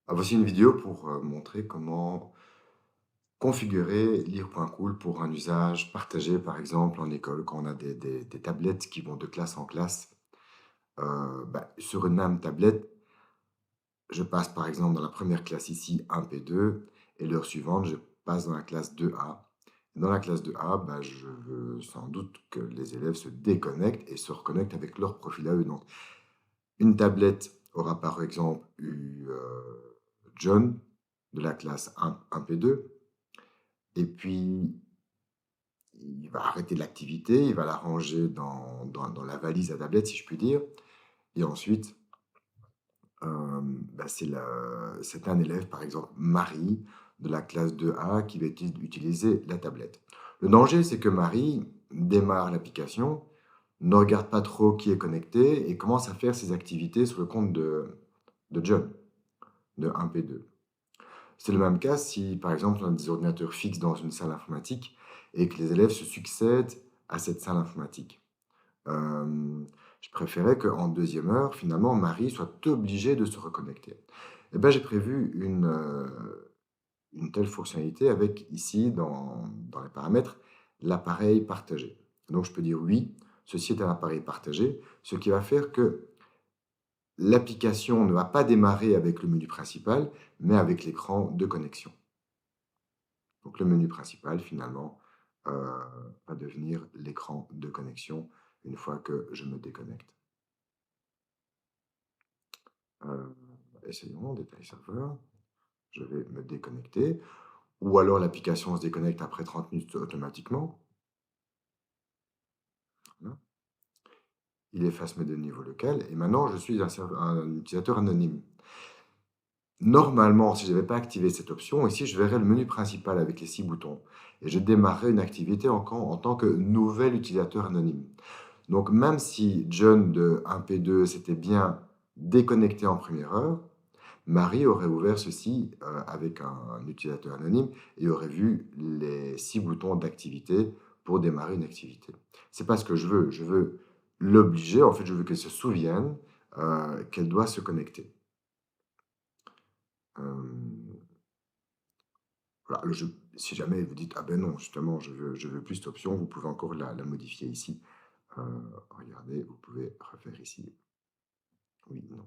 Voici une vidéo pour montrer comment configurer Lire.cool pour un usage partagé, par exemple en école, quand on a des tablettes qui vont de classe en classe. Sur une même tablette, je passe par exemple dans la première classe ici 1P2 et l'heure suivante, je passe dans la classe 2A. Dans la classe 2A, je veux sans doute que les élèves se déconnectent et se reconnectent avec leur profil à eux. Donc, une tablette aura par exemple eu John de la classe 1P2. Et puis, il va arrêter l'activité, il va la ranger dans la valise à tablette, si je puis dire. Et ensuite, c'est un élève, par exemple Marie, de la classe 2A, qui va utiliser la tablette. Le danger, c'est que Marie démarre l'application, ne regarde pas trop qui est connecté et commence à faire ses activités sur le compte de John, de 1P2. C'est le même cas si, par exemple, on a des ordinateurs fixes dans une salle informatique et que les élèves se succèdent à cette salle informatique. Je préférais qu'en deuxième heure, finalement, Marie soit obligée de se reconnecter. Eh bien, j'ai prévu une telle fonctionnalité avec ici, dans les paramètres, l'appareil partagé. Donc, je peux dire oui, ceci est un appareil partagé, ce qui va faire que l'application ne va pas démarrer avec le menu principal, mais avec l'écran de connexion. Donc le menu principal, finalement, va devenir l'écran de connexion une fois que je me déconnecte. Heu, Essayons, détail serveur. Je vais me déconnecter ou alors l'application se déconnecte après 30 minutes automatiquement. Voilà. Il efface mes données niveau local et maintenant je suis un utilisateur anonyme. Normalement, si je n'avais pas activé cette option, ici, je verrais le menu principal avec les 6 boutons et je démarrerais une activité en tant que nouvel utilisateur anonyme. Donc, même si John de 1P2 s'était bien déconnecté en première heure, Marie aurait ouvert ceci avec un utilisateur anonyme et aurait vu les 6 boutons d'activité pour démarrer une activité. C'est pas ce que je veux. Je veux l'obliger, en fait, je veux qu'elle se souvienne qu'elle doit se connecter. Euh, Voilà, si jamais vous dites, ah ben non, justement, je veux plus cette option, vous pouvez encore la modifier ici. Regardez, vous pouvez refaire ici. Oui, non.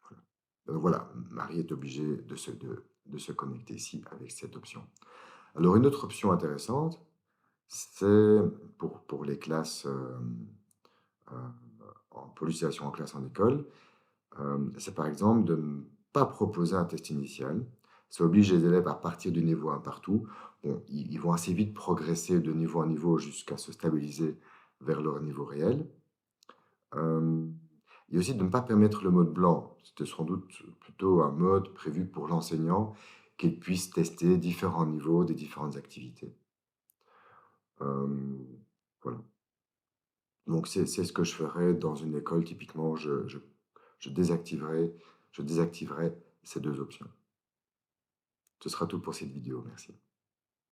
Voilà. Donc voilà, Marie est obligée de se connecter ici avec cette option. Alors une autre option intéressante, c'est pour les classes, euh, pour l'utilisation en classe en école, c'est par exemple de ne pas proposer un test initial. Ça oblige les élèves à partir du niveau 1 partout. Bon, ils vont assez vite progresser de niveau en niveau jusqu'à se stabiliser vers leur niveau réel. Euh, et aussi de ne pas permettre le mode blanc. C'était sans doute plutôt un mode prévu pour l'enseignant qu'il puisse tester différents niveaux des différentes activités. Euh, voilà. Donc c'est ce que je ferais dans une école. Typiquement, je désactiverais ces deux options. Ce sera tout pour cette vidéo. Merci.